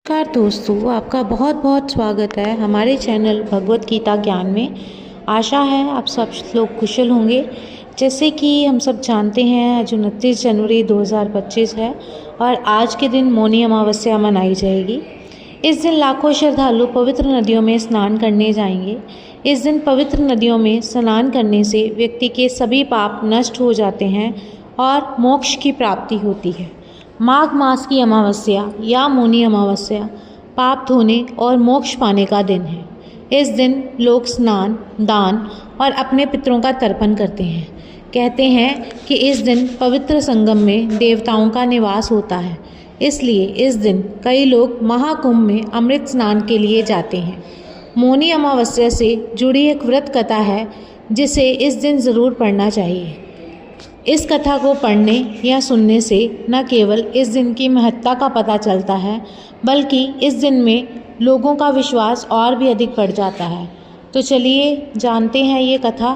नमस्कार दोस्तों, आपका बहुत बहुत स्वागत है हमारे चैनल भगवत गीता ज्ञान में। आशा है आप सब लोग कुशल होंगे। जैसे कि हम सब जानते हैं, आज 29 जनवरी 2025 है और आज के दिन मौनी अमावस्या मनाई जाएगी। इस दिन लाखों श्रद्धालु पवित्र नदियों में स्नान करने जाएंगे। इस दिन पवित्र नदियों में स्नान करने से व्यक्ति के सभी पाप नष्ट हो जाते हैं और मोक्ष की प्राप्ति होती है। माघ मास की अमावस्या या मौनी अमावस्या पाप धोने और मोक्ष पाने का दिन है। इस दिन लोग स्नान, दान और अपने पितरों का तर्पण करते हैं। कहते हैं कि इस दिन पवित्र संगम में देवताओं का निवास होता है, इसलिए इस दिन कई लोग महाकुंभ में अमृत स्नान के लिए जाते हैं। मौनी अमावस्या से जुड़ी एक व्रत कथा है जिसे इस दिन ज़रूर पढ़ना चाहिए। इस कथा को पढ़ने या सुनने से न केवल इस दिन की महत्ता का पता चलता है, बल्कि इस दिन में लोगों का विश्वास और भी अधिक बढ़ जाता है। तो चलिए जानते हैं ये कथा।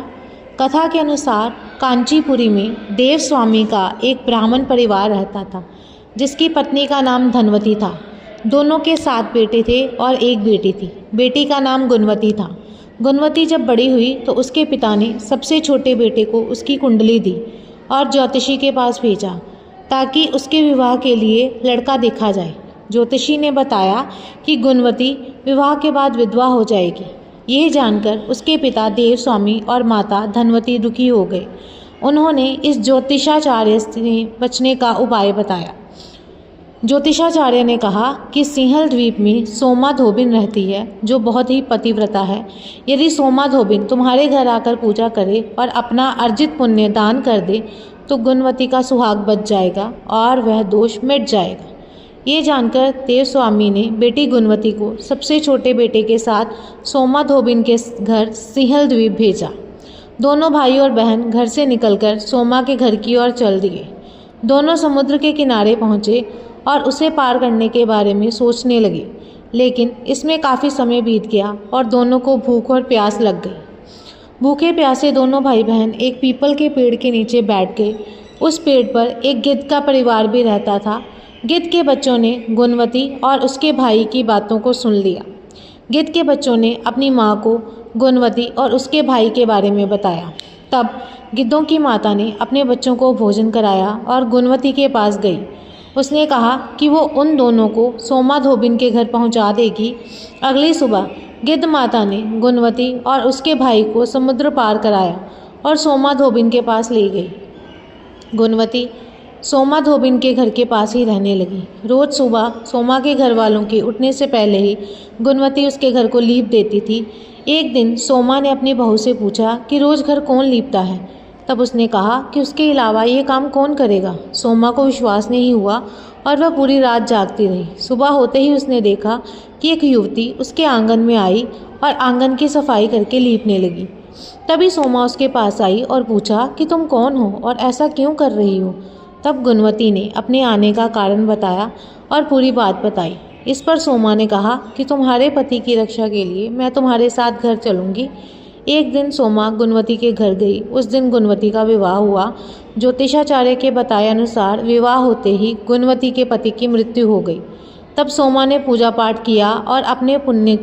कथा के अनुसार कांचीपुरी में देव स्वामी का एक ब्राह्मण परिवार रहता था, जिसकी पत्नी का नाम धनवती था। दोनों के 7 बेटे थे और एक बेटी थी। बेटी का नाम गुणवती था। गुणवती जब बड़ी हुई तो उसके पिता ने सबसे छोटे बेटे को उसकी कुंडली दी और ज्योतिषी के पास भेजा ताकि उसके विवाह के लिए लड़का देखा जाए। ज्योतिषी ने बताया कि गुणवती विवाह के बाद विधवा हो जाएगी। ये जानकर उसके पिता देव स्वामी और माता धनवती दुखी हो गए। उन्होंने इस ज्योतिषाचार्य से बचने का उपाय बताया। ज्योतिषाचार्य ने कहा कि सिंहल द्वीप में सोमा धोबिन रहती है, जो बहुत ही पतिव्रता है। यदि सोमा धोबिन तुम्हारे घर आकर पूजा करे और अपना अर्जित पुण्य दान कर दे तो गुणवती का सुहाग बच जाएगा और वह दोष मिट जाएगा। ये जानकर देव स्वामी ने बेटी गुणवती को सबसे छोटे बेटे के साथ सोमा धोबिन के घर सिंहल द्वीप भेजा। दोनों भाई और बहन घर से निकलकर सोमा के घर की ओर चल दिए। दोनों समुद्र के किनारे पहुँचे और उसे पार करने के बारे में सोचने लगे, लेकिन इसमें काफ़ी समय बीत गया और दोनों को भूख और प्यास लग गई। भूखे प्यासे दोनों भाई बहन एक पीपल के पेड़ के नीचे बैठ गए। उस पेड़ पर एक गिद्ध का परिवार भी रहता था। गिद्ध के बच्चों ने गुणवती और उसके भाई की बातों को सुन लिया। गिद्ध के बच्चों ने अपनी माँ को गुणवती और उसके भाई के बारे में बताया। तब गिद्धों की माता ने अपने बच्चों को भोजन कराया और गुणवती के पास गई। उसने कहा कि वो उन दोनों को सोमा धोबिन के घर पहुंचा देगी। अगली सुबह गिद्ध माता ने गुणवती और उसके भाई को समुद्र पार कराया और सोमा धोबिन के पास ले गई। गुणवती सोमा धोबिन के घर के पास ही रहने लगी। रोज़ सुबह सोमा के घर वालों के उठने से पहले ही गुणवती उसके घर को लीप देती थी। एक दिन सोमा ने अपनी बहू से पूछा कि रोज़ घर कौन लीपता है। तब उसने कहा कि उसके अलावा ये काम कौन करेगा। सोमा को विश्वास नहीं हुआ और वह पूरी रात जागती रही। सुबह होते ही उसने देखा कि एक युवती उसके आंगन में आई और आंगन की सफाई करके लीपने लगी। तभी सोमा उसके पास आई और पूछा कि तुम कौन हो और ऐसा क्यों कर रही हो। तब गुणवती ने अपने आने का कारण बताया और पूरी बात बताई। इस पर सोमा ने कहा कि तुम्हारे पति की रक्षा के लिए मैं तुम्हारे साथ घर चलूँगी। एक दिन सोमा गुणवती के घर गई। उस दिन गुणवती का विवाह हुआ। ज्योतिषाचार्य के बताए अनुसार विवाह होते ही गुणवती के पति की मृत्यु हो गई। तब सोमा ने पूजा पाठ किया और अपने पुण्य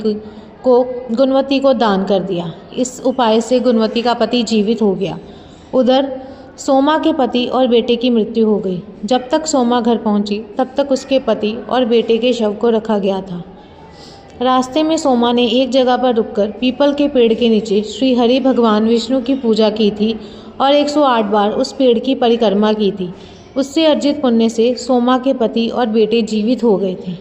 को गुणवती को दान कर दिया। इस उपाय से गुणवती का पति जीवित हो गया। उधर सोमा के पति और बेटे की मृत्यु हो गई। जब तक सोमा घर पहुंची तब तक उसके पति और बेटे के शव को रखा गया था। रास्ते में सोमा ने एक जगह पर रुककर पीपल के पेड़ के नीचे श्री हरि भगवान विष्णु की पूजा की थी और 108 बार उस पेड़ की परिक्रमा की थी। उससे अर्जित पुण्य से सोमा के पति और बेटे जीवित हो गए थे।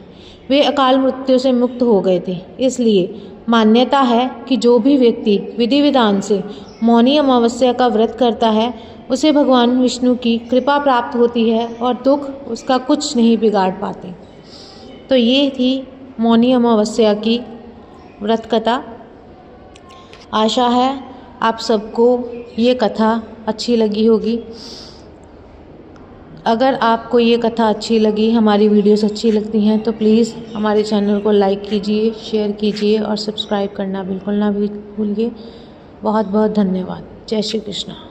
वे अकाल मृत्यु से मुक्त हो गए थे। इसलिए मान्यता है कि जो भी व्यक्ति विधि विधान से मौनी अमावस्या का व्रत करता है उसे भगवान विष्णु की कृपा प्राप्त होती है और दुख उसका कुछ नहीं बिगाड़ पाते। तो ये थी मौनी अमावस्या की व्रत कथा। आशा है आप सबको ये कथा अच्छी लगी होगी। अगर आपको ये कथा अच्छी लगी, हमारी वीडियोस अच्छी लगती हैं तो प्लीज़ हमारे चैनल को लाइक कीजिए, शेयर कीजिए और सब्सक्राइब करना बिल्कुल ना भूलिए। बहुत बहुत धन्यवाद। जय श्री कृष्ण।